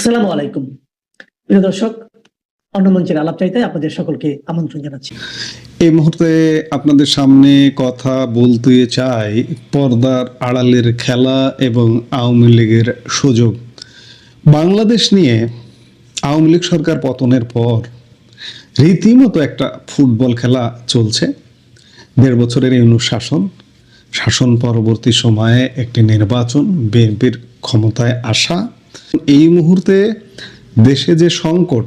আসসালামু আলাইকুম প্রিয় দর্শক, অন্য মঞ্চের আলাপ চাইতে আপনাদের সকলকে আমন্ত্রণ জানাচ্ছি। এই মুহূর্তে আপনাদের সামনে কথা বলতে চাই পর্দার আড়ালের খেলা এবং আওয়ামী লীগের সুযোগ। বাংলাদেশ নিয়ে আওয়ামী লীগ সরকার পতনের পর রীতিমতো একটা ফুটবল খেলা চলছে। ১.৫ বছরের ইউনূস শাসন পরবর্তী সময়ে একটি নির্বাচন, বিএনপির ক্ষমতায় আসা। এই মুহূর্তে দেশে যে সংকট,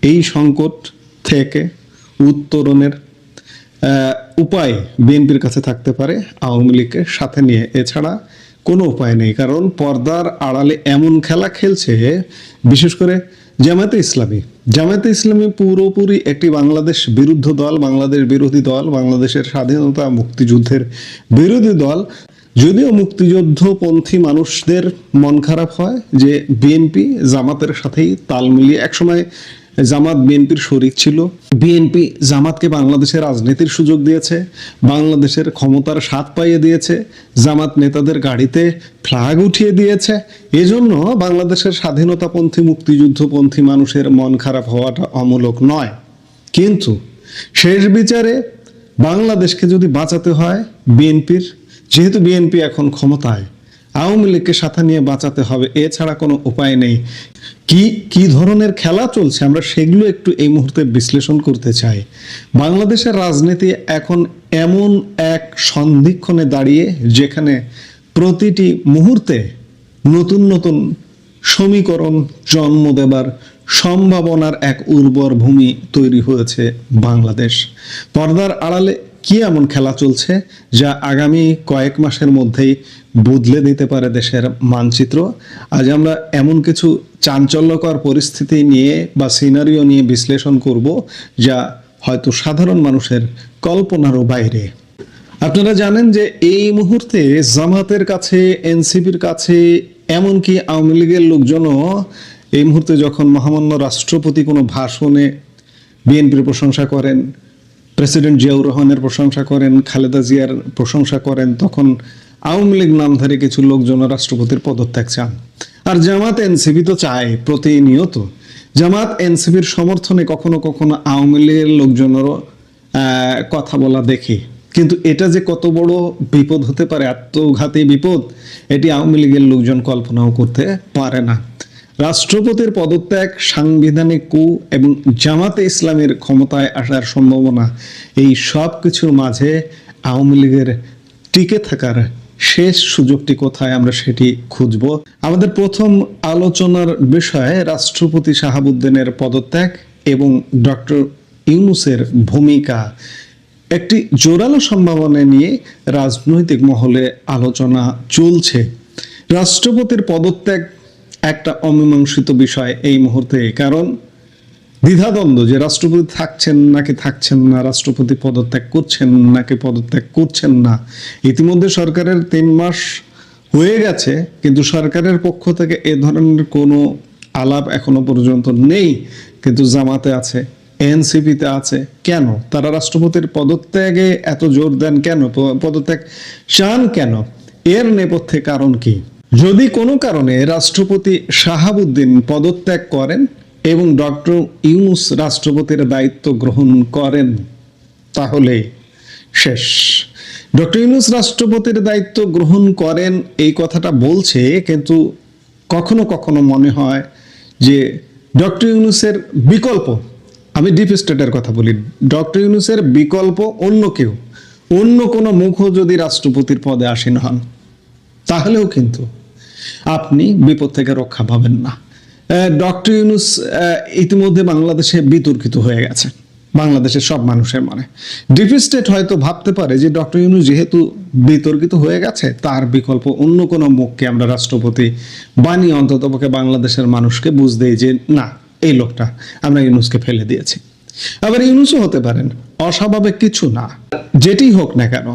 এই সংকট থেকে উত্তরণের উপায় বিএনপির কাছে থাকতে পারে আওয়ামী লীগকে সাথে নিয়ে, এছাড়া কোনো উপায় নেই। কারণ পর্দার আড়ালে এমন খেলা খেলছে, বিশেষ করে জামায়াতে ইসলামী পুরোপুরি একটি বাংলাদেশ বিরুদ্ধ দল, বাংলাদেশ বিরোধী দল, বাংলাদেশের স্বাধীনতা মুক্তিযুদ্ধের বিরোধী দল। যদিও মুক্তিযুদ্ধপন্থী মানুষদের মন খারাপ হয় যে বিএনপি জামাতের সাথেই তাল মিলিয়ে, একসময় জামাত বিএনপির শরিক ছিল, বিএনপি জামাতকে বাংলাদেশের রাজনীতির সুযোগ দিয়েছে, বাংলাদেশের ক্ষমতার স্বাদ পাইয়ে দিয়েছে, জামাত নেতাদের গাড়িতে ফ্ল্যাগ উঠিয়ে দিয়েছে। এজন্য বাংলাদেশের স্বাধীনতাপন্থী মুক্তিযুদ্ধপন্থী মানুষের মন খারাপ হওয়াটা অমূলক নয়। কিন্তু শেষ বিচারে বাংলাদেশকে যদি বাঁচাতে হয় বিএনপির, যেহেতু বিএনপি এখন ক্ষমতায়, আওয়ামী লীগকে সাথে নিয়ে বাঁচাতে হবে, এছাড়া কোনো উপায় নেই। কি ধরনের খেলা চলছে আমরা সেগুলো একটু এই মুহূর্তে বিশ্লেষণ করতে চাই। বাংলাদেশের রাজনীতি এখন এমন এক সন্ধিক্ষণে দাঁড়িয়ে, যেখানে প্রতিটি মুহূর্তে নতুন নতুন সমীকরণ জন্ম দেবার সম্ভাবনার এক উর্বর ভূমি তৈরি হয়েছে বাংলাদেশ। পর্দার আড়ালে কি এমন খেলা চলছে যা আগামী কয়েক মাসের মধ্যেই বদলে দিতে পারে দেশের মানচিত্র? আজ আমরা এমন কিছু চাঞ্চল্যকর পরিস্থিতি নিয়ে বা সিনারিও নিয়ে বিশ্লেষণ করব যা হয়তো সাধারণ মানুষের কল্পনারও বাইরে। আপনারা জানেন যে এই মুহূর্তে জামাতের কাছে, এনসিপির কাছে, এমনকি আওয়ামী লীগের লোকজনও এই মুহূর্তে যখন মহামান্য রাষ্ট্রপতি কোনো ভাষণে বিএনপির প্রশংসা করেন, প্রেসিডেন্ট জিয়াউর রহমানের প্রশংসা করেন, খালেদা জিয়ার প্রশংসা করেন, তখন আওয়ামী লীগ নামধারী কিছু লোকজন রাষ্ট্রপতির পদত্যাগ চান। আর জামাত এনসিপি তো চায় প্রতিনিয়ত। জামাত এনসিপির সমর্থনে কখনো কখনো আওয়ামী লীগের লোকজনেরও কথা বলা দেখি। কিন্তু এটা যে কত বড় বিপদ হতে পারে, আত্মঘাতী বিপদ, এটি আওয়ামী লীগের লোকজন কল্পনাও করতে পারে না। রাষ্ট্রপতির পদত্যাগ, সাংবিধানিক কু এবং জামাতে ইসলামের ক্ষমতায় আসার সম্ভাবনা, এই সব কিছুর মাঝে আওয়ামী লীগের টিকে থাকার শেষ সুযোগটি কোথায়, আমরা সেটি খুঁজব। আমাদের প্রথম আলোচনার বিষয় রাষ্ট্রপতি শাহাবুদ্দিনের পদত্যাগ এবং ডক্টর ইউনূসের ভূমিকা। একটি জোরালো সম্ভাবনা নিয়ে রাজনৈতিক মহলে আলোচনা চলছে। রাষ্ট্রপতির পদত্যাগ একটা অমীমাংসিত বিষয় এই মুহূর্তে, কারণ দ্বিধাদ্বন্দ্ব যে রাষ্ট্রপতি থাকছেন নাকি থাকছেন না, রাষ্ট্রপতি পদত্যাগ করছেন নাকি পদত্যাগ করছেন না। ইতিমধ্যে সরকারের 3 মাস হয়ে গেছে, কিন্তু সরকারের পক্ষ থেকে এ ধরনের কোনো আলাপ এখনো পর্যন্ত নেই। কিন্তু জামাতে আছে, এনসিপিতে আছে। কেন তারা রাষ্ট্রপতির পদত্যাগে এত জোর দেন? কেন পদত্যাগ চান? কেন? এর নেপথ্যে কারণ কি? যদি কোনো কারণে রাষ্ট্রপতি শাহাবুদ্দিন পদত্যাগ করেন এবং ডক্টর ইউনূস রাষ্ট্রপতির দায়িত্ব গ্রহণ করেন, তাহলে শেষ। ডক্টর ইউনূস রাষ্ট্রপতির দায়িত্ব গ্রহণ করেন এই কথাটা বলছে, কিন্তু কখনো কখনো মনে হয় যে ডক্টর ইউনূসের বিকল্প, আমি ডিপ স্টেটের কথা বলি, ডক্টর ইউনূসের বিকল্প অন্য কেউ, অন্য কোনো মুখও যদি রাষ্ট্রপতির পদে আসীন হন, তাহলেও কিন্তু আপনি বিপদ থেকে রক্ষা পাবেন না। ডক্টর ইউনূস ইতিমধ্যে বাংলাদেশে বিতর্কিত হয়ে গেছে, বাংলাদেশের সব মানুষের মনে। ডিপ স্টেট হয়তো ভাবতে পারে যে ডক্টর ইউনূস যেহেতু বিতর্কিত হয়ে গেছে, তার বিকল্প অন্য কোনো মুখকে আমরা রাষ্ট্রপতি বানিয়ে অন্ততপক্ষে বাংলাদেশের মানুষকে বুঝ দেই যে না, এই লোকটা, আমরা ইউনূসকে ফেলে দিয়েছি। আবার ইউনূসও হতে পারেন, অস্বাভাবিক কিছু না। যেটি হোক না কেন,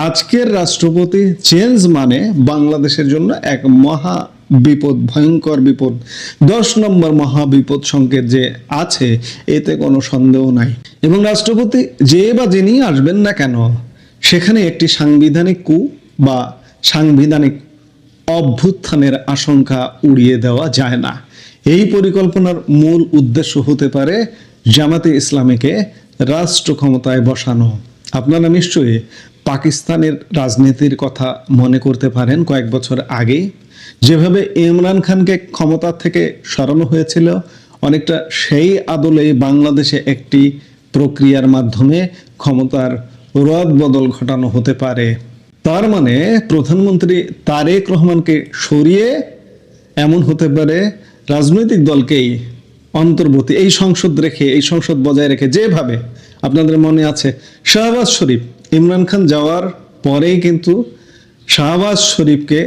আজকের রাষ্ট্রপতি চেঞ্জ মানে বাংলাদেশের জন্য এক মহা বিপদ, ভয়ঙ্কর বিপদ, 10 নম্বর মহা বিপদ সংকেত যে আছে, এতে কোনো সন্দেহ নাই। এবং রাষ্ট্রপতি যে বা যিনি আসবেন না কেন, সেখানে একটি সাংবিধানিক কু বা সাংবিধানিক অভ্যুত্থানের আশঙ্কা উড়িয়ে দেওয়া যায় না। এই পরিকল্পনার মূল উদ্দেশ্য হতে পারে জামাতে ইসলামীকে রাষ্ট্র ক্ষমতায় বসানো। আপনারা নিশ্চয়ই পাকিস্তানের রাজনীতির কথা মনে করতে পারেন। কয়েক বছর আগে যেভাবে ইমরান খানকে ক্ষমতা থেকে সরানো হয়েছিল, অনেকটা সেই আদলে বাংলাদেশে একটি প্রক্রিয়ার মাধ্যমে ক্ষমতার রদ বদল ঘটানো হতে পারে। তার মানে প্রধানমন্ত্রী তারেক রহমানকে সরিয়ে এমন হতে পারে রাজনৈতিক দলকেই অন্তর্বর্তী এই সংসদ বজায় রেখে, যেভাবে আপনাদের মনে আছে শাহবাজ শরীফ, ইমরান খান যাওয়ার পরেই কিন্তু শাহবাজ শরীফকে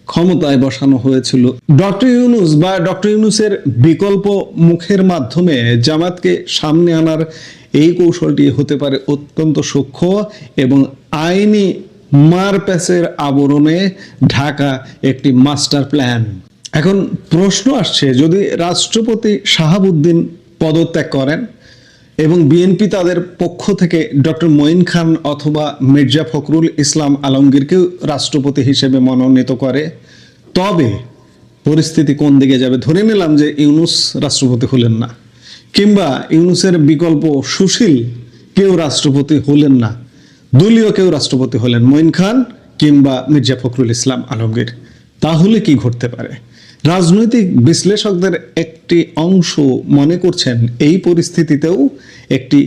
ক্ষমতায় বসানো হয়েছিল। ডক্টর ইউনূস বা ডক্টর ইউনূসের বিকল্প মুখের মাধ্যমে জামাতকে সামনে আনার এই কৌশলটি হতে পারে অত্যন্ত সূক্ষ্ম এবং আইনি মারপ্যাচের আবরণে ঢাকা একটি মাস্টার প্ল্যান। এখন প্রশ্ন আসছে, যদি রাষ্ট্রপতি শাহাবুদ্দিন পদত্যাগ করেন এবং বিএনপি তাদের পক্ষ থেকে ডক্টর মঈন খান অথবা মির্জা ফখরুল ইসলাম আলমগীরকেও রাষ্ট্রপতি হিসেবে মনোনীত করে, তবে পরিস্থিতি কোন দিকে যাবে? ধরে নিলাম যে ইউনূস রাষ্ট্রপতি হলেন না, কিংবা ইউনূসের বিকল্প সুশীল কেউ রাষ্ট্রপতি হলেন না, দলীয় কেউ রাষ্ট্রপতি হলেন, মঈন খান কিংবা মির্জা ফখরুল ইসলাম আলমগীর, তাহলে কি ঘটতে পারে? রাজনৈতিক বিশ্লেষকদের একটি অংশ মনে করছেন এই পরিস্থিতিতেও একটি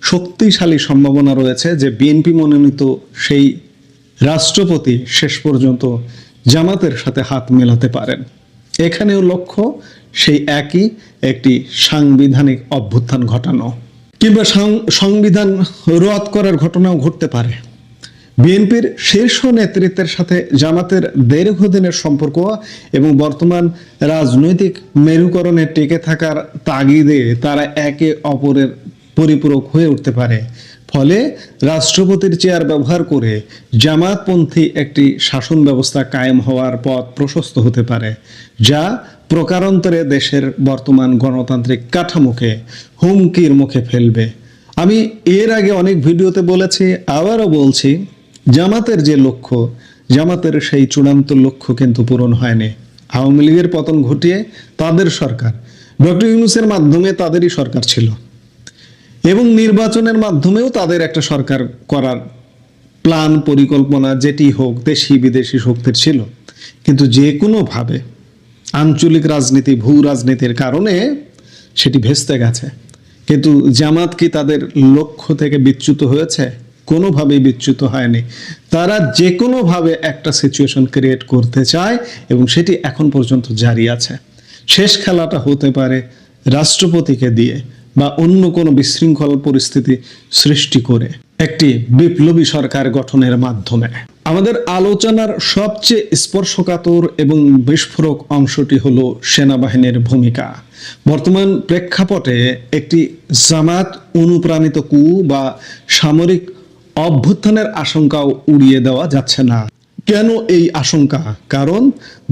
শক্তিশালী সম্ভাবনা রয়েছে যে বিএনপি মনোনীত সেই রাষ্ট্রপতি শেষ পর্যন্ত জামাতের সাথে হাত মেলাতে পারেন। এখানেও লক্ষ্য সেই একই, একটি সাংবিধানিক অভ্যুত্থান ঘটানো কিংবা সংবিধান রদ করার ঘটনাও ঘটতে পারে। বিএনপির শীর্ষ নেতৃত্বের সাথে জামাতের দীর্ঘদিনের সম্পর্ক এবং বর্তমান রাজনৈতিক মেরুকরণে টিকে থাকার তাগিদে তারা একে অপরের পরিপূরক হয়ে উঠতে পারে। ফলে রাষ্ট্রপতির চেয়ার ব্যবহার করে জামাতপন্থী একটি শাসন ব্যবস্থা কায়েম হওয়ার পথ প্রশস্ত হতে পারে, যা প্রকারান্তরে দেশের বর্তমান গণতান্ত্রিক কাঠামোকে হুমকির মুখে ফেলবে। আমি এর আগে অনেক ভিডিওতে বলেছি, আবারও বলছি, জামাতের যে লক্ষ্য, জামাতের সেই চূড়ান্ত লক্ষ্য কিন্তু পূরণ হয়নি। আওয়ামী লীগের পতন ঘটিয়ে তাদের সরকার, ডক্টর ইউনূসের মাধ্যমে তাদেরই সরকার ছিল এবং নির্বাচনের মাধ্যমেও তাদের একটা সরকার করার প্ল্যান পরিকল্পনা যেটি হোক দেশি বিদেশি শক্তির ছিল, কিন্তু যে কোনোভাবে আঞ্চলিক রাজনীতি, ভূ রাজনীতির কারণে সেটি ভেস্তে গেছে। কিন্তু জামাত কি তাদের লক্ষ্য থেকে বিচ্যুত হয়েছে? কোনোভাবেই বিচ্যুত হয়নি। তারা যে কোনোভাবে একটা সিচুয়েশন ক্রিয়েট করতে চায় এবং সেটি এখন পর্যন্ত জারি আছে। শেষ খেলাটা হতে পারে রাষ্ট্রপতিকে দিয়ে বা অন্য কোনো বিশৃঙ্খল পরিস্থিতি সৃষ্টি করে একটি বিপ্লবী সরকার গঠনের মাধ্যমে। আমাদের আলোচনার সবচেয়ে স্পর্শকাতর এবং বিস্ফোরক অংশটি হলো সেনাবাহিনীর ভূমিকা। বর্তমান প্রেক্ষাপটে একটি জামাত অনুপ্রাণিত কু বা সামরিক অভ্যুত্থানের আশঙ্কাও উড়িয়ে দেওয়া যাচ্ছে না। কেন এই আশঙ্কা? কারণ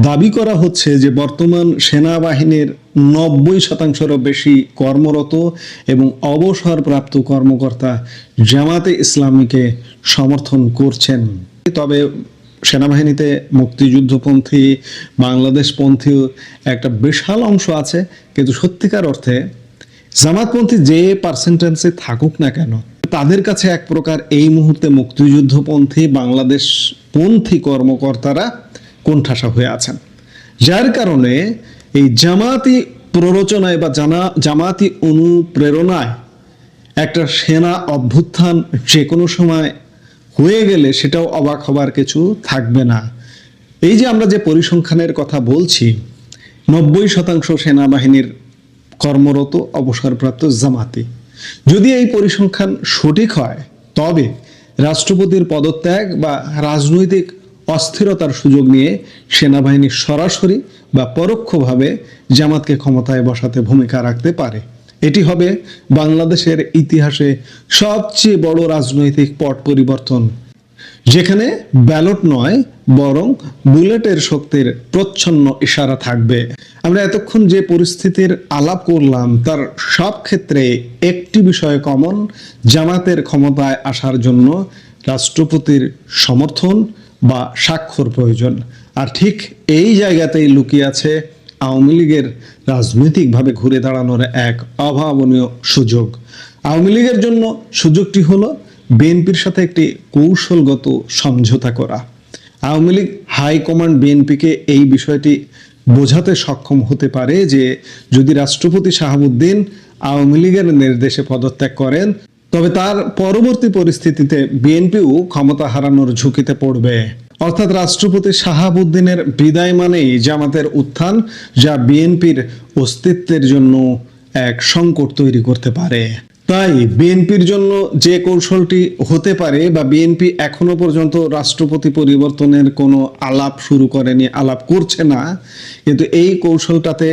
দাবি করা হচ্ছে যে বর্তমান সেনাবাহিনীর 90%-এরও বেশি কর্মরত এবং অবসরপ্রাপ্ত কর্মকর্তা জামাতে ইসলামীকে সমর্থন করছেন। তবে সেনাবাহিনীতে মুক্তিযুদ্ধপন্থী, বাংলাদেশপন্থী একটা বিশাল অংশ আছে, কিন্তু সত্যিকার অর্থে জামাতপন্থী যে পার্সেন্টেজে থাকুক না কেন, তাদের কাছে এক প্রকার এই মুহূর্তে মুক্তিযুদ্ধপন্থী, বাংলাদেশপন্থী কর্মকর্তারা কোণঠাসা হয়ে আছেন। যার কারণে এই জামাতি প্ররোচনায় বা জামাতি অনুপ্রেরণায় একটা সেনা অভ্যুত্থান যে কোনো সময় হয়ে গেলে সেটাও অবাক হবার কিছু থাকবে না। এই যে আমরা যে পরিসংখ্যানের কথা বলছি, 90% সেনাবাহিনীর কর্মরত অবসরপ্রাপ্ত জামাতি। যদি এই পরিসংখ্যান সঠিক হয়, তবে রাষ্ট্রপতির পদত্যাগ বা রাজনৈতিক অস্থিরতার সুযোগ নিয়ে সেনাবাহিনী সরাসরি বা পরোক্ষভাবে জামাতকে ক্ষমতায় বসাতে ভূমিকা রাখতে পারে। এটি হবে বাংলাদেশের ইতিহাসে সবচেয়ে বড় রাজনৈতিক পট পরিবর্তন, যেখানে ব্যালট নয় বরং বুলেটের শক্তির প্রচ্ছন্ন ইশারা থাকবে। আমরা এতক্ষণ যে পরিস্থিতির আলাপ করলাম তার সব ক্ষেত্রে একটি বিষয় কমন: জামাতের ক্ষমতায় আসার জন্য রাষ্ট্রপতির সমর্থন বা স্বাক্ষর প্রয়োজন। আর ঠিক এই জায়গাতেই লুকিয়ে আছে আওয়ামী লীগের রাজনৈতিকভাবে ঘুরে দাঁড়ানোর এক অভাবনীয় সুযোগ। আওয়ামী লীগের জন্য সুযোগটি হলো বিএনপির সাথে একটি কৌশলগত সমঝোতা করা। আওয়ামী লীগ হাইকমান্ড বিএনপিকে এই বিষয়টি বোঝাতে সক্ষম হতে পারে যে যদি রাষ্ট্রপতি শাহাবুদ্দিন আওয়ামী লীগের নির্দেশে পদত্যাগ করেন তবে তার পরবর্তী পরিস্থিতিতে বিএনপিও ক্ষমতা হারানোর ঝুঁকিতে পড়বে। অর্থাৎ রাষ্ট্রপতি শাহাবুদ্দিনের বিদায় মানেই জামাতের উত্থান, যা বিএনপির অস্তিত্বের জন্য এক সংকট তৈরি করতে পারে। তাই বিএনপির জন্য যে কৌশলটি হতে পারে, বা বিএনপি এখনো পর্যন্ত রাষ্ট্রপতি পরিবর্তনের কোনো আলাপ শুরু করেনি, আলাপ করছে না, কিন্তু এই কৌশলটাতে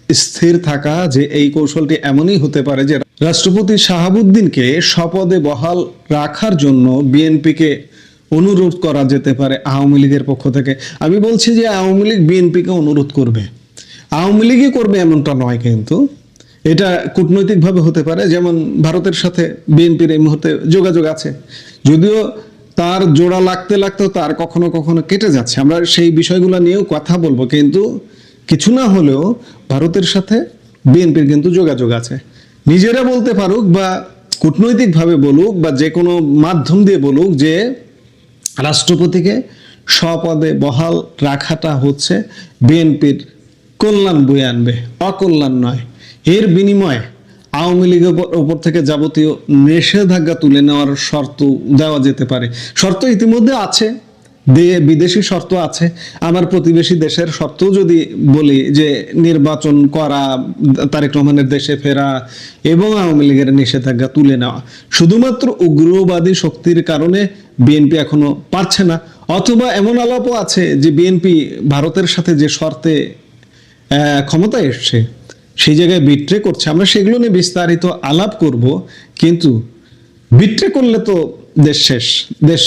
স্থির থাকা যে এই কৌশলটি এমনই হতে পারে যে রাষ্ট্রপতি শাহাবুদ্দিনকে স্বপদে বহাল রাখার জন্য বিএনপিকে অনুরোধ করা যেতে পারে আওয়ামী লীগের পক্ষ থেকে। আমি বলছি যে আওয়ামী লীগ বিএনপিকে অনুরোধ করবে, আওয়ামী লীগই করবে এমনটা নয়, কিন্তু এটা কূটনৈতিকভাবে হতে পারে। যেমন ভারতের সাথে বিএনপির এই মুহূর্তে যোগাযোগ আছে, যদিও তার জোড়া লাগতে লাগতেও তার কখনো কখনো কেটে যাচ্ছে, আমরা সেই বিষয়গুলো নিয়েও কথা বলবো, কিন্তু কিছু না হলেও ভারতের সাথে বিএনপির কিন্তু যোগাযোগ আছে। নিজেরা বলতে পারুক বা কূটনৈতিকভাবে বলুক বা যে কোনো মাধ্যম দিয়ে বলুক যে রাষ্ট্রপতিকে স্বপদে বহাল রাখাটা হচ্ছে বিএনপির কল্যাণ বয়ে আনবে, অকল্যাণ নয়। এর বিনিময়ে আওয়ামী লীগের ওপর থেকে যাবতীয় নিষেধাজ্ঞা তুলে নেওয়ার শর্ত দেওয়া যেতে পারে। শর্ত ইতিমধ্যে আছে, বিদেশি শর্ত আছে। আমার প্রতিবেশী দেশের শর্তও যদি বলি যে নির্বাচন করা, তারেক রহমানের দেশে ফেরা এবং আওয়ামী লীগের নিষেধাজ্ঞা তুলে নেওয়া, শুধুমাত্র উগ্রবাদী শক্তির কারণে বিএনপি এখনো পারছে না। অথবা এমন আলাপও আছে যে বিএনপি ভারতের সাথে যে শর্তে ক্ষমতায় এসছে সেই জায়গায় বিট্রে করছে। আমরা সেগুলো নিয়ে বিস্তারিত আলাপ করব, কিন্তু বিট্রে করলে তো দেশ শেষ, দেশ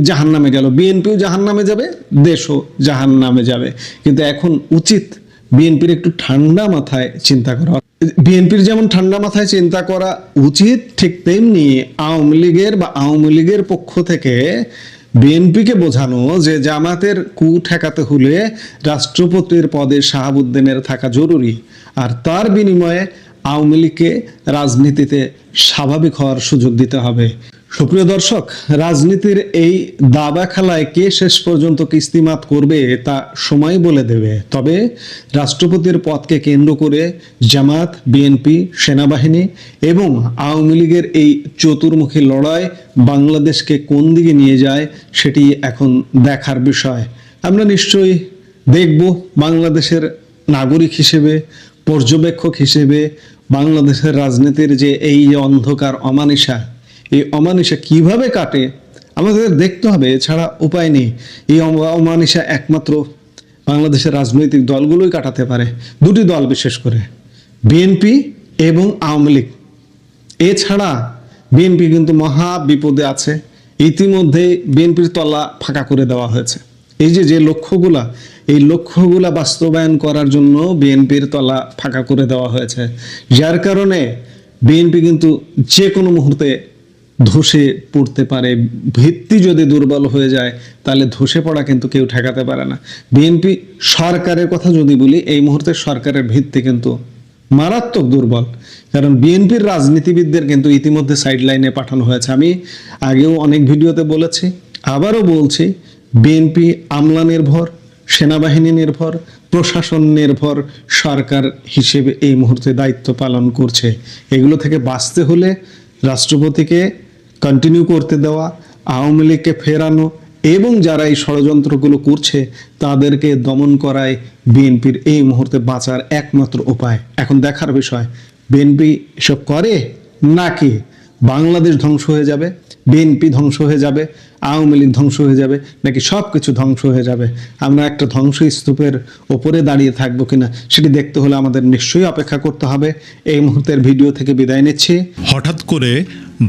জাহান্নামে গেল, বিএনপিও জাহান্নামে যাবে, দেশও জাহান্নামে যাবে। কিন্তু এখন উচিত বিএনপির একটু ঠান্ডা মাথায় চিন্তা করা। বিএনপির যেমন ঠান্ডা মাথায় চিন্তা করা উচিত, ঠিক তেমনি আওয়ামী লীগের বা আওয়ামী লীগের পক্ষ থেকে বিএনপিকে বোঝানো যে জামাতের কু ঠেকাতে হলে রাষ্ট্রপতির পদে শাহাবুদ্দিনের থাকা জরুরি, আর তার বিনিময়ে আওয়ামী লীগকে রাজনীতিতে স্বাভাবিক হওয়ার সুযোগ দিতে হবে। সুপ্রিয় দর্শক, রাজনীতির এই দাবা খেলায় কে শেষ পর্যন্ত কিস্তিমাত করবে তা সময় বলে দেবে। তবে রাষ্ট্রপতির পদকে কেন্দ্র করে জামাত, বিএনপি, সেনাবাহিনী এবং আওয়ামী লীগের এই চতুর্মুখী লড়াই বাংলাদেশকে কোন দিকে নিয়ে যায় সেটি এখন দেখার বিষয়। আমরা নিশ্চয়ই দেখব, বাংলাদেশের নাগরিক হিসেবে, পর্যবেক্ষক হিসেবে বাংলাদেশের রাজনীতির যে এই অন্ধকার অমানিসা, এই অমানিসা কিভাবে কাটে আমাদের দেখতে হবে, এছাড়া উপায় নেই। এই অমানিসা একমাত্র বাংলাদেশের রাজনৈতিক দলগুলোই কাটাতে পারে, দুটি দল বিশেষ করে, বিএনপি এবং আওয়ামী লীগ। এছাড়া বিএনপি কিন্তু মহা বিপদে আছে। ইতিমধ্যে বিএনপির তলা ফাঁকা করে দেওয়া হয়েছে। এই যে লক্ষ্যগুলা, এই লক্ষ্যগুলা বাস্তবায়ন করার জন্য বিএনপির তলা ফাঁকা করে দেওয়া হয়েছে, যার কারণে বিএনপি কিন্তু যে কোনো মুহূর্তে ধসে পড়তে পারে। ভিত্তি যদি দুর্বল হয়ে যায় তাহলে ধসে পড়া কিন্তু কেউ ঠেকাতে পারে না। বিএনপি সরকারের কথা যদি বলি, এই মুহূর্তে সরকারের ভিত্তি কিন্তু মারাত্মক দুর্বল, কারণ বিএনপির রাজনীতিবিদদের কিন্তু ইতিমধ্যে সাইড লাইনে পাঠানো হয়েছে। আমি আগেও অনেক ভিডিওতে বলেছি, আবারও বলছি, বিএনপি আমলা নির্ভর, সেনাবাহিনী নির্ভর, প্রশাসন নির্ভর সরকার হিসেবে এই মুহূর্তে দায়িত্ব পালন করছে। এগুলো থেকে বাঁচতে হলে রাষ্ট্রপতিকে কন্টিনিউ করতে দেওয়া, আওয়ামী লীগকে ফেরানো এবং যারা এই ষড়যন্ত্রগুলো করছে তাদেরকে দমন করাই বিএনপির এই মুহূর্তে বাঁচার একমাত্র উপায়। এখন দেখার বিষয়, বিএনপি এসব করে নাকি বাংলাদেশ ধ্বংস হয়ে যাবে, বিএনপি ধ্বংস হয়ে যাবে, আওয়ামী লীগ ধ্বংস হয়ে যাবে, নাকি সব কিছু ধ্বংস হয়ে যাবে। আমরা একটা ধ্বংসস্তূপের ওপরে দাঁড়িয়ে থাকবো কিনা সেটি দেখতে হলে আমাদের নিশ্চয়ই অপেক্ষা করতে হবে। এই মুহূর্তের ভিডিও থেকে বিদায় নিচ্ছি। হঠাৎ করে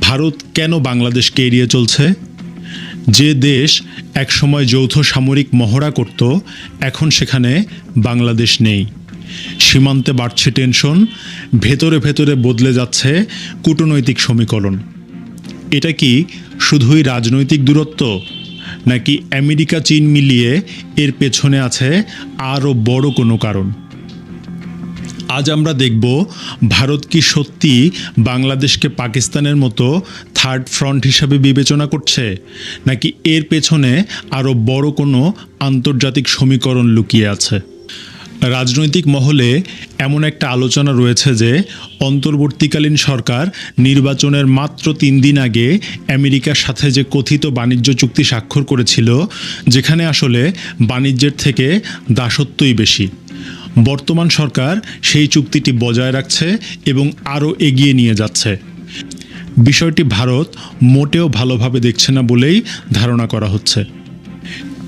ভারত কেন বাংলাদেশকে এড়িয়ে চলছে? যে দেশ একসময় যৌথ সামরিক মহড়া করত, এখন সেখানে বাংলাদেশ নেই। সীমান্তে বাড়ছে টেনশন, ভেতরে ভেতরে বদলে যাচ্ছে কূটনৈতিক সমীকরণ। এটা কি শুধুই রাজনৈতিক দূরত্ব, নাকি আমেরিকা চীন মিলিয়ে এর পেছনে আছে আরও বড় কোনো কারণ? আজ আমরা দেখব ভারত কি সত্যি বাংলাদেশকে পাকিস্তানের মতো থার্ড ফ্রন্ট হিসাবে বিবেচনা করছে, নাকি এর পেছনে আরও বড় কোনো আন্তর্জাতিক সমীকরণ লুকিয়ে আছে। রাজনৈতিক মহলে এমন একটা আলোচনা রয়েছে যে অন্তর্বর্তীকালীন সরকার নির্বাচনের মাত্র 3 দিন আগে আমেরিকার সাথে যে কথিত বাণিজ্য চুক্তি স্বাক্ষর করেছিল, যেখানে আসলে বাণিজ্যের থেকে দাসত্বই বেশি, বর্তমান সরকার সেই চুক্তিটি বজায় রাখছে এবং আরও এগিয়ে নিয়ে যাচ্ছে। বিষয়টি ভারত মোটেও ভালোভাবে দেখছে না বলেই ধারণা করা হচ্ছে।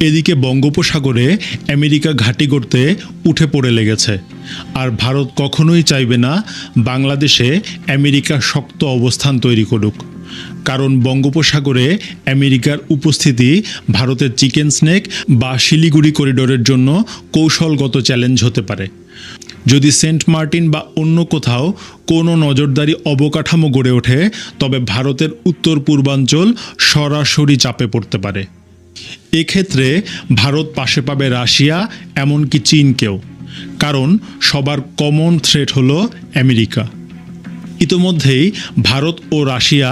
এদিকে বঙ্গোপসাগরে আমেরিকা ঘাঁটি করতে উঠে পড়ে লেগেছে, আর ভারত কখনোই চাইবে না বাংলাদেশে আমেরিকা শক্ত অবস্থান তৈরি করুক, কারণ বঙ্গোপসাগরে আমেরিকার উপস্থিতি ভারতের চিকেন স্নেক বা শিলিগুড়ি করিডোরের জন্য কৌশলগত চ্যালেঞ্জ হতে পারে। যদি সেন্ট মার্টিন বা অন্য কোথাও কোনো নজরদারি অবকাঠামো গড়ে ওঠে, তবে ভারতের উত্তর পূর্বাঞ্চল সরাসরি চাপে পড়তে পারে। এক্ষেত্রে ভারত পাশে পাবে রাশিয়া, এমনকি চীনকেও, কারণ সবার কমন থ্রেট হলো আমেরিকা। ইতোমধ্যেই ভারত ও রাশিয়া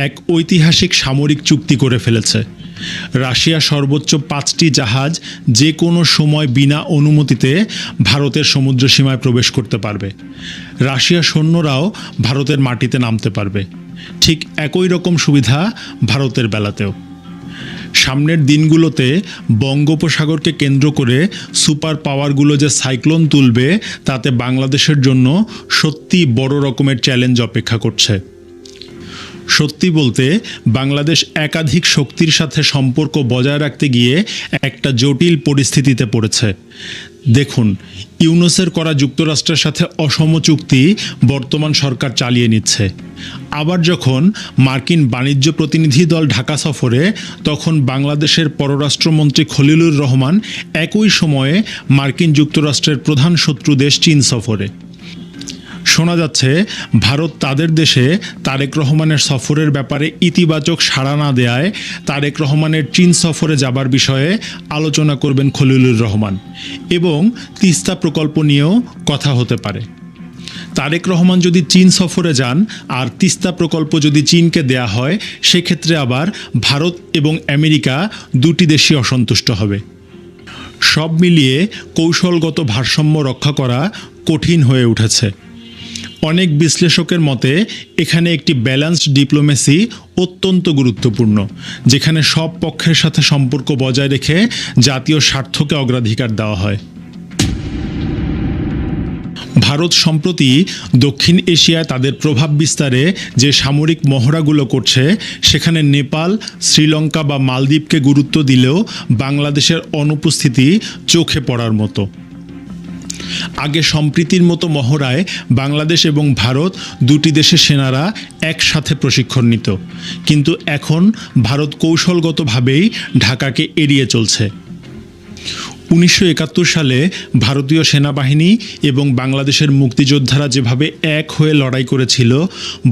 এক ঐতিহাসিক সামরিক চুক্তি করে ফেলেছে। রাশিয়া সর্বোচ্চ 5টি জাহাজ যে কোনো সময় বিনা অনুমতিতে ভারতের সমুদ্র সীমায় প্রবেশ করতে পারবে। রাশিয়া সৈন্যরাও ভারতের মাটিতে নামতে পারবে। ঠিক একই রকম সুবিধা ভারতের বেলাতেও। সামনের দিনগুলোতে বঙ্গোপসাগরকে কেন্দ্র করে সুপার পাওয়ারগুলো যে সাইক্লোন তুলবে, তাতে বাংলাদেশের জন্য সত্যি বড় রকমের চ্যালেঞ্জ অপেক্ষা করছে। সত্যি বলতে বাংলাদেশ একাধিক শক্তির সাথে সম্পর্ক বজায় রাখতে গিয়ে একটা জটিল পরিস্থিতিতে পড়েছে। দেখুন, ইউনুসের করা যুক্তরাষ্ট্রের সাথে অসম চুক্তি বর্তমান সরকার চালিয়ে নিচ্ছে। আবার যখন মার্কিন বাণিজ্য প্রতিনিধি দল ঢাকা সফরে, তখন বাংলাদেশের পররাষ্ট্রমন্ত্রী খলিলুর রহমান একই সময়ে মার্কিন যুক্তরাষ্ট্রের প্রধান শত্রু দেশ চীন সফরে। শোনা যাচ্ছে ভারত তাদের দেশে তারেক রহমানের সফরের ব্যাপারে ইতিবাচক সাড়া না দেয়ায় তারেক রহমানের চীন সফরে যাবার বিষয়ে আলোচনা করবেন খলিলুর রহমান, এবং তিস্তা প্রকল্প নিয়েও কথা হতে পারে। তারেক রহমান যদি চীন সফরে যান আর তিস্তা প্রকল্প যদি চীনকে দেয়া হয়, সেক্ষেত্রে আবার ভারত এবং আমেরিকা দুটি দেশই অসন্তুষ্ট হবে। সব মিলিয়ে কৌশলগত ভারসাম্য রক্ষা করা কঠিন হয়ে উঠেছে। অনেক বিশ্লেষকের মতে এখানে একটি ব্যালেন্সড ডিপ্লোমেসি অত্যন্ত গুরুত্বপূর্ণ, যেখানে সব পক্ষের সাথে সম্পর্ক বজায় রেখে জাতীয় স্বার্থকে অগ্রাধিকার দেওয়া হয়। ভারত সম্প্রতি দক্ষিণ এশিয়ায় তাদের প্রভাব বিস্তারে যে সামরিক মহড়াগুলো করছে, সেখানে নেপাল, শ্রীলঙ্কা বা মালদ্বীপকে গুরুত্ব দিলেও বাংলাদেশের অনুপস্থিতি চোখে পড়ার মতো। আগে সম্প্রীতির মতো মহড়ায় বাংলাদেশ এবং ভারত দুটি দেশের সেনারা একসাথে প্রশিক্ষণ নিত, কিন্তু এখন ভারত কৌশলগতভাবেই ঢাকাকে এড়িয়ে চলছে। 1971 সালে ভারতীয় সেনাবাহিনী এবং বাংলাদেশের মুক্তিযোদ্ধারা যেভাবে এক হয়ে লড়াই করেছিল,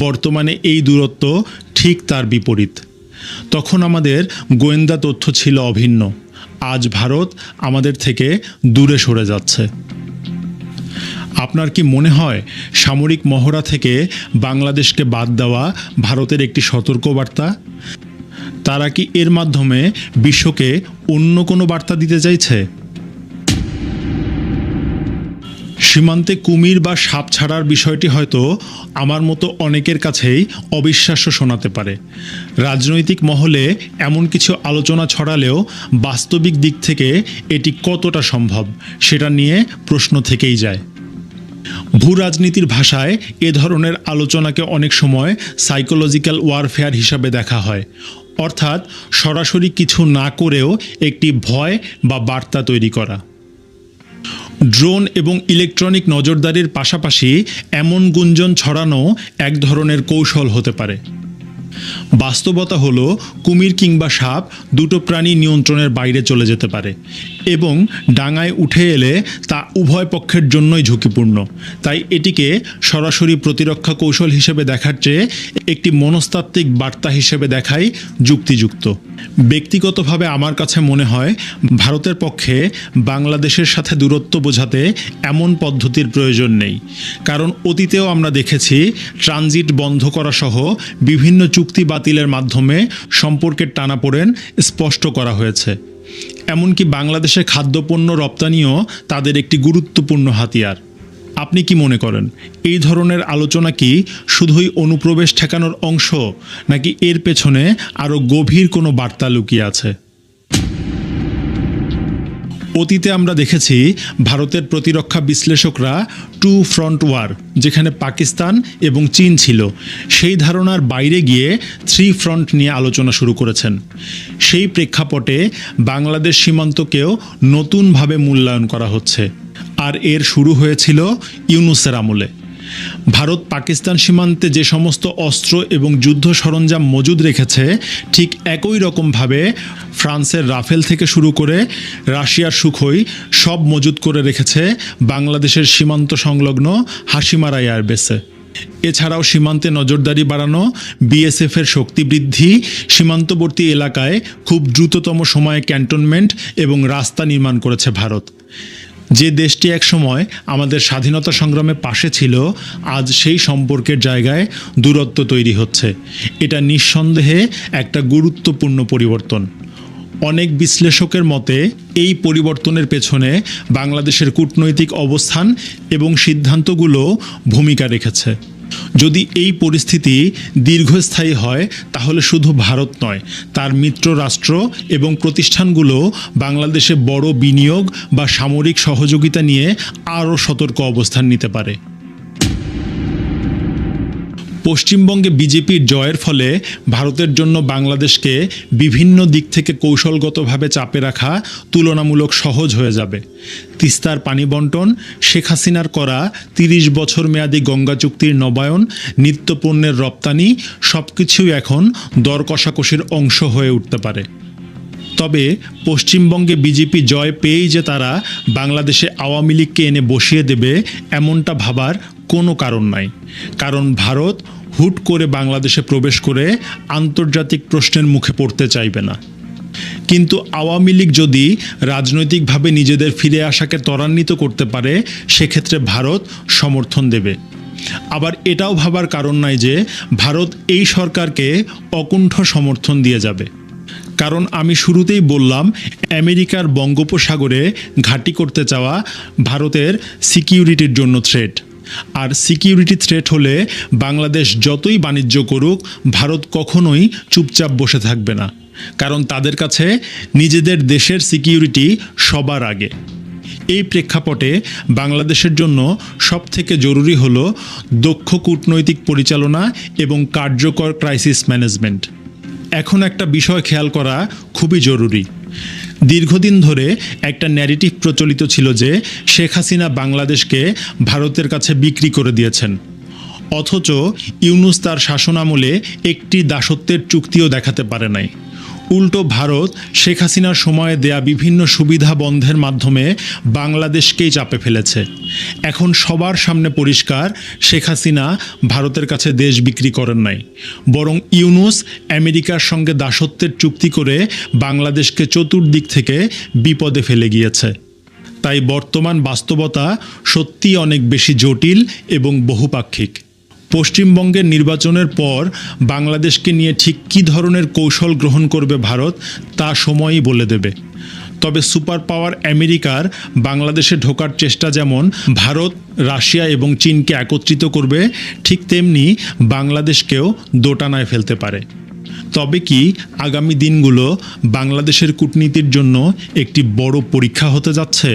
বর্তমানে এই দূরত্ব ঠিক তার বিপরীত। তখন আমাদের গোয়েন্দা তথ্য ছিল অভিন্ন। আজ ভারত আমাদের থেকে দূরে সরে যাচ্ছে। আপনার কি মনে হয় সামরিক মহড়া থেকে বাংলাদেশকে বাদ দেওয়া ভারতের একটি সতর্কবার্তা? তারা কি এর মাধ্যমে বিশ্বকে অন্য কোনো বার্তা দিতে চাইছে? সীমান্তে কুমির বা সাপ ছাড়ার বিষয়টি হয়তো আমার মতো অনেকের কাছেই অবিশ্বাস্য শোনাতে পারে। রাজনৈতিক মহলে এমন কিছু আলোচনা ছড়ালেও বাস্তবিক দিক থেকে এটি কতটা সম্ভব, সেটা নিয়ে প্রশ্ন থেকেই যায়। ভূ রাজনীতির ভাষায় এ ধরনের আলোচনাকে অনেক সময় সাইকোলজিক্যাল ওয়ারফেয়ার হিসাবে দেখা হয়, অর্থাৎ সরাসরি কিছু না করেও একটি ভয় বা বার্তা তৈরি করা। ড্রোন এবং ইলেকট্রনিক নজরদারির পাশাপাশি এমন গুঞ্জন ছড়ানো এক ধরনের কৌশল হতে পারে। বাস্তবতা হলো কুমির কিংবা সাপ দুটো প্রাণী নিয়ন্ত্রণের বাইরে চলে যেতে পারে এবং ডাঙায় উঠে এলে তা উভয় পক্ষের জন্যই ঝুঁকিপূর্ণ। তাই এটিকে সরাসরি প্রতিরক্ষা কৌশল হিসেবে দেখার চেয়ে একটি মনস্তাত্ত্বিক বার্তা হিসেবে দেখাই যুক্তিযুক্ত। ব্যক্তিগতভাবে আমার কাছে মনে হয় ভারতের পক্ষে বাংলাদেশের সাথে দূরত্ব বোঝাতে এমন পদ্ধতির প্রয়োজন নেই, কারণ অতীতেও আমরা দেখেছি ট্রানজিট বন্ধ করা সহ বিভিন্ন চুক্তি বাতিলের মাধ্যমে সম্পর্কের টানাপোড়েন স্পষ্ট করা হয়েছে। এমনকি বাংলাদেশে খাদ্যপণ্য রপ্তানিও তাদের একটি গুরুত্বপূর্ণ হাতিয়ার। আপনি কি মনে করেন এই ধরনের আলোচনা কি শুধুই অনুপ্রবেশ ঠেকানোর অংশ, নাকি এর পেছনে আরও গভীর কোনো বার্তা লুকিয়ে আছে? অতীতে আমরা দেখেছি ভারতের প্রতিরক্ষা বিশ্লেষকরা টু ফ্রন্ট ওয়ার, যেখানে পাকিস্তান এবং চীন ছিল, সেই ধারণার বাইরে গিয়ে থ্রি ফ্রন্ট নিয়ে আলোচনা শুরু করেছেন। সেই প্রেক্ষাপটে বাংলাদেশ সীমান্তকেও নতুনভাবে মূল্যায়ন করা হচ্ছে, আর এর শুরু হয়েছিল ইউনূসের আমলে। ভারত পাকিস্তান সীমান্তে যে সমস্ত অস্ত্র এবং যুদ্ধ সরঞ্জাম মজুদ রেখেছে, ঠিক একই রকমভাবে ফ্রান্সের রাফেল থেকে শুরু করে রাশিয়ার সুখোই সব মজুদ করে রেখেছে বাংলাদেশের সীমান্ত সংলগ্ন হাসিমারা এয়ারবেসে। এছাড়াও সীমান্তে নজরদারি বাড়ানো, বিএসএফের শক্তি বৃদ্ধি, সীমান্তবর্তী এলাকায় খুব দ্রুততম সময়ে ক্যান্টনমেন্ট এবং রাস্তা নির্মাণ করেছে ভারত। যে দেশটি একসময় আমাদের স্বাধীনতা সংগ্রামে পাশে ছিল, আজ সেই সম্পর্কের জায়গায় দূরত্ব তৈরি হচ্ছে। এটা নিঃসন্দেহে একটা গুরুত্বপূর্ণ পরিবর্তন। অনেক বিশ্লেষকের মতে এই পরিবর্তনের পেছনে বাংলাদেশের কূটনৈতিক অবস্থান এবং সিদ্ধান্তগুলো ভূমিকা রেখেছে। যদি এই পরিস্থিতি দীর্ঘস্থায়ী হয়, তাহলে শুধু ভারত নয়, তার মিত্র রাষ্ট্র এবং প্রতিষ্ঠানগুলো বাংলাদেশে বড় বিনিয়োগ বা সামরিক সহযোগিতা নিয়ে আরও সতর্ক অবস্থান নিতে পারে। পশ্চিমবঙ্গে বিজেপির জয়ের ফলে ভারতের জন্য বাংলাদেশকে বিভিন্ন দিক থেকে কৌশলগতভাবে চাপে রাখা তুলনামূলক সহজ হয়ে যাবে। তিস্তার পানি বন্টন, শেখ হাসিনার করা 30 বছর মেয়াদী গঙ্গা চুক্তির নবায়ন, নিত্যপণ্যের রপ্তানি, সবকিছুই এখন দর কষাকষির অংশ হয়ে উঠতে পারে। তবে পশ্চিমবঙ্গে বিজেপি জয় পেয়েই যে তারা বাংলাদেশে আওয়ামী লীগকে এনে বসিয়ে দেবে, এমনটা ভাবার কোনো কারণ নাই। কারণ ভারত হুট করে বাংলাদেশে প্রবেশ করে আন্তর্জাতিক প্রশ্নের মুখে পড়তে চাইবে না। কিন্তু আওয়ামী লীগ যদি রাজনৈতিকভাবে নিজেদের ফিরে আসাকে ত্বরান্বিত করতে পারে, সেক্ষেত্রে ভারত সমর্থন দেবে। আবার এটাও ভাবার কারণ নাই যে ভারত এই সরকারকে অকুণ্ঠ সমর্থন দিয়ে যাবে। কারণ আমি শুরুতেই বললাম, আমেরিকার বঙ্গোপসাগরে ঘাঁটি করতে চাওয়া ভারতের সিকিউরিটির জন্য থ্রেট। আর সিকিউরিটি থ্রেট হলে বাংলাদেশ যতই বাণিজ্য করুক, ভারত কখনোই চুপচাপ বসে থাকবে না। কারণ তাদের কাছে নিজেদের দেশের সিকিউরিটি সবার আগে। এই প্রেক্ষাপটে বাংলাদেশের জন্য সবথেকে জরুরি হলো দক্ষ কূটনৈতিক পরিচালনা এবং কার্যকর ক্রাইসিস ম্যানেজমেন্ট। এখন একটা বিষয় খেয়াল করা খুবই জরুরি। দীর্ঘদিন ধরে একটা ন্যারেটিভ প্রচলিত ছিল যে শেখ হাসিনা বাংলাদেশকে ভারতের কাছে বিক্রি করে দিয়েছেন, অথচ ইউনূস তার শাসনামলে একটি দাসত্বের চুক্তিও দেখাতে পারে নাই। উল্টো ভারত শেখ হাসিনার সময়ে দেয়া বিভিন্ন সুবিধা বন্ধের মাধ্যমে বাংলাদেশকেই চাপে ফেলেছে। এখন সবার সামনে পরিষ্কার, শেখ হাসিনা ভারতের কাছে দেশ বিক্রি করেন নাই, বরং ইউনূস আমেরিকার সঙ্গে দাসত্বের চুক্তি করে বাংলাদেশকে চতুর্দিক থেকে বিপদে ফেলে গিয়েছে। তাই বর্তমান বাস্তবতা সত্যিই অনেক বেশি জটিল এবং বহুপাক্ষিক। পশ্চিমবঙ্গের নির্বাচনের পর বাংলাদেশকে নিয়ে ঠিক কী ধরনের কৌশল গ্রহণ করবে ভারত, তা সময়ই বলে দেবে। তবে সুপার পাওয়ার আমেরিকার বাংলাদেশে ঢোকার চেষ্টা যেমন ভারত, রাশিয়া এবং চীনকে একত্রিত করবে, ঠিক তেমনি বাংলাদেশকেও দোটানায় ফেলতে পারে। তবে কি আগামী দিনগুলো বাংলাদেশের কূটনীতির জন্য একটি বড় পরীক্ষা হতে যাচ্ছে?